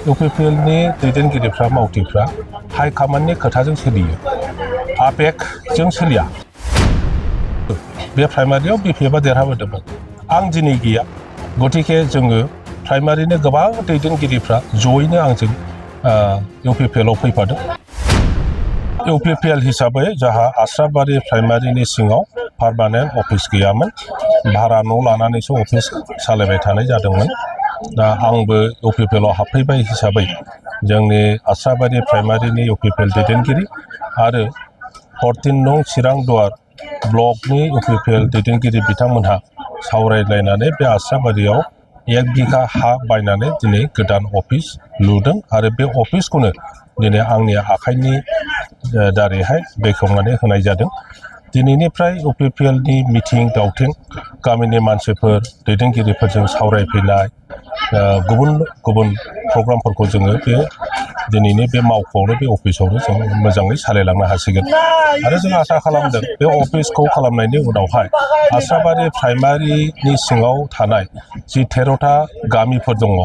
इउपिपिएलनि दैदेनगिरिफ्रा मावथिफ्रा हाइकमान्डनि खोथाजों सोलियो, आबेगजों सोलिया। बे प्राइमारियाव बिपिएफआ देरहाबोदोंमोन। आं दिनै गैया, गतिके जोङो प्राइमारिनि गोबां दैदेनगिरिफ्रा जयैनो आंजों इउपिपिएलआव फैफादों। इउपिपिएल हिसाबै जोंहा आस्राबारि प्राइमारिनि सिङाव पार्मानेन्ट अफिस गैयामोन, भारा न' लानानैसो अफिस सालायबाय थानाय जादोंमोन। दा आंबो इउपिपिएलआव हाबफैबाय हिसाबै जोंनि आस्राबारि प्राइमारिनि इउपिपिएल दैदेनगिरि आरो 14 नं चिरां दुवार ब्लकनि इउपिपिएल दैदेनगिरि बिथांमोनहा सावरायलायनानै बे आस्राबारियाव 1 बिघा हा बायनानै दिनै गोदान अफिस लुदों आरो बे अफिसखौनो दिनै आंनि आखाइनि दारैहाय बेखेवनानै होनाय जादों। दिनैनिफ्राय इउपिपिएलनि मिटिं दावथिं गामिनि मानसिफोर दैदेनगिरिफोरजों सावरायफैनाय गुबुन गुबुन प्रग्रामफोरखौ जोङो बे दिनैनि बे मावख'आवनो बे अफिसावनो जों मोजाङै सालायलांनो हासिगोन आरो जों आसा खालामदों बे अफिसखौ खालामनायनि उनावहाय आस्राबारि प्राइमारिनि सिङाव थानाय जि 13टा गामिफोर दङ,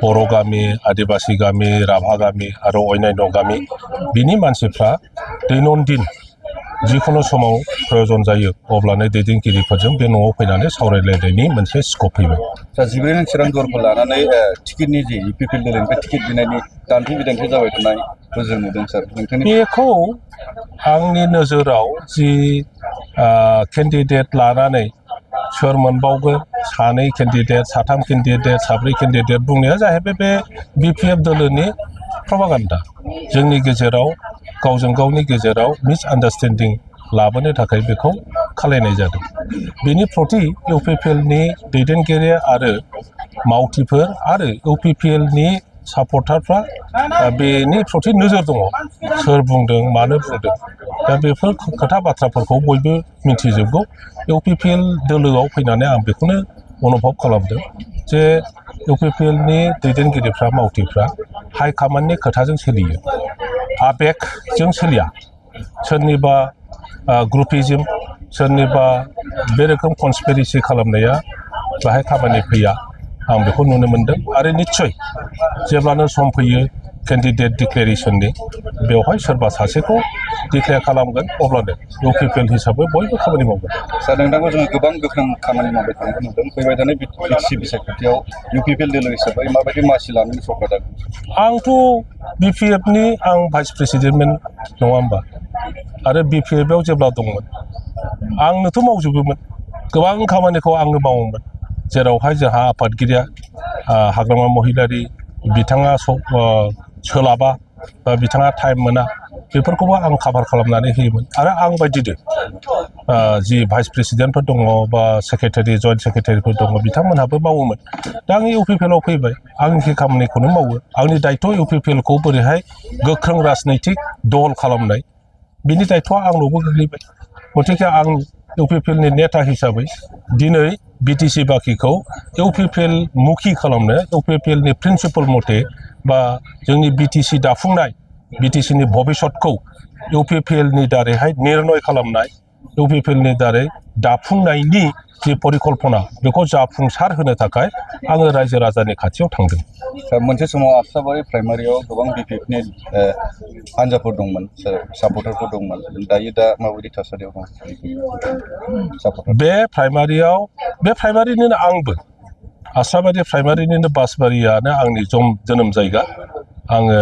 बर' गामि, आदिबासि गामि, राभा गामि आरो अन्यान्य गामि, बिनि मानसिफ्रा दैनन्दिन जिखुनु समाव प्रयोजन जायो अब्लानो दैदेनगिरिफोरजों बे न'आव फैनानै सावरायलायनायनि मोनसे स्कप फैबाय। 14 नं चिरां दुवारखौ लानानै टिकेटनि जि इउपिपिएल दोलोनिफ्राय टिकेट बिनायनि दान्थे बिदान्थे जाबाय थानायखौ जों नुदों सार। बेखौ आंनि नोजोराव जि केन्डिडेट लानानै सोर मोनबावगोन, 2 केन्डिडेट, 3 केन्डिडेट, 4 केन्डिडेट बुंनाया जाहैबाय बे बिपिएफ दोलोनि प्रपागान्डा। जोंनि गेजेराव गावजों गावनि गेजेराव मिसआन्डारस्टेन्डिं लाबोनो थाखाय बेखौ खालायनाय जादों। बेनि प्रति इउपिपिएलनि दैदेनगिरि आरो मावथिफोर आरो इउपिपिएलनि सापर्टारफ्रा बेनि प्रति नोजोर दङ, सोर बुंदों, मानो बुंदों। दा बेफोर खोथा बाथ्राफोरखौ बयबो मिथिजोबगौ। इउपिपिएल दोलोआव फैनानै आं बेखौनो अनुभब खालामदों जे इउपिपिएलनि दैदेनगिरिफ्रा मावथिफ्रा हाइकमान्डनि खोथाजों सोलियो, आबेगजों सोलिया। सोरनिबा ग्रुपिजिम, सोरनिबा बे रोखोम कनस्पिरेसि खालामनाया बाहाय खामानि फैया, आं बेखौ नुनो मोनदों। आरो निस्सय जेब्लानो सम फैयो केन्डिडेट डिक्लेरेसननि, बेवहाय सोरबा सासेखौ डिक्लेयार खालामगोन, अब्लानो इउपिपिएल हिसाबै बयबो खामानि मावगोन। सार, नोंथांखौ जोङो गोबां गोख्रों खामानि मावबाय थानायखौ नुदों। फैबाय थानाय बिटिसि बिसायख'थियाव इउपिपिएल दोलो हिसाबै माबायदि मासि लानानै सरकार जागोन? आंथ' बिपिएफनि आं भाइस प्रेसिडेन्टमोन, नङा होमबा? आरो बिपिएफआव जेब्ला दंमोन आंनोथ' मावजोबोमोन, गोबां खामानिखौ आंनो मावोमोन। जेरावहाय जोंहा आफादगिरिया हाग्रामा महिलारि बिथाङा सोलाबा बा बिथाङा टाइम मोना, बेफोरखौबो आं काभार खालामनानै होयोमोन। आरो आं बायदिनो जि भाइस प्रेसिडेन्टफोर दङ बा सेक्रेटारि, जइन्ट सेक्रेटारिफोर दङ, बिथांमोनहाबो मावोमोन। दा आं इउपिपिएलआव फैबाय, आंनि खामानिखौनो मावो। आंनि दायथ' इउपिपिएलखौ बोरैहाय गोख्रों राजनैतिक दल खालामनाय, बिनि दायथ'आ आंनावबो गोग्लैबाय। गतिके आं इउपिपिएलनि नेता हिसाबै दिनै बिटिसि बाखिखौ इउपिपिएल मुखि खालामनो, इउपिपिएलनि प्रिन्सिपल मथे बा जोंनि बिटिसि दाफुंनाय, बिटिसिनि भबिसतखौ इउपिपिएलनि दारैहाय निर्णय खालामनाय, इउपिपिएलनि दारै दाफुंनायनि जि परिकल्पना, बेखौ जाफुंसार होनो थाखाय आङो रायजो राजानि खाथियाव थांदों। मोनसे समाव आस्राबारि प्राइमारियाव गोबां बिपिएफनि हान्जाफोर दंमोन, सापर्टारफोर दंमोन। दायो माबायदि थासारियाव दं? बे प्राइमारिनिनो आंबो आस्राबारि प्राइमारिनिनो बासबारियानो आंनि जोनोम जायगा। आङो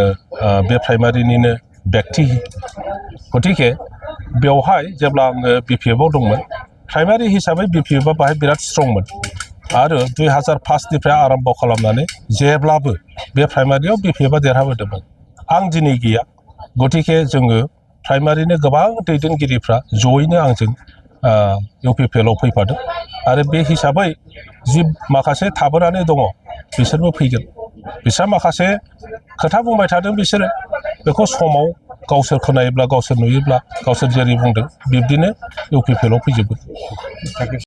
बे प्राइमारिनिनो व्यक्ति। गतिके बेवहाय जेब्ला आङो बिपिएफआव दंमोन, प्राइमारि हिसाबै बिपिएफआ बाहाय बिराद स्ट्रंमोन। आरो 2005निफ्राय आरम्भ खालामनानै जेब्लाबो बे प्राइमारियाव बिपिएफआ देरहाबोदोंमोन। आं दिनै गैया, गतिके जोङो प्राइमारिनि गोबां दैदेनगिरिफ्रा जयैनो आंजों इउपिपिएलआव फैफादों। आरो बे हिसाबै जि माखासे थाबोनानै दङ, बिसोरबो फैगोन। बिस्रा माखासे खोथा बुंबाय थादों, बिसोरो बेखौ समाव गावसोर खोनायोब्ला, गावसोर नुयोब्ला, गावसोर जेरै बुंदों बिब्दिनो इउपिपिएलआव फैजोबगोन।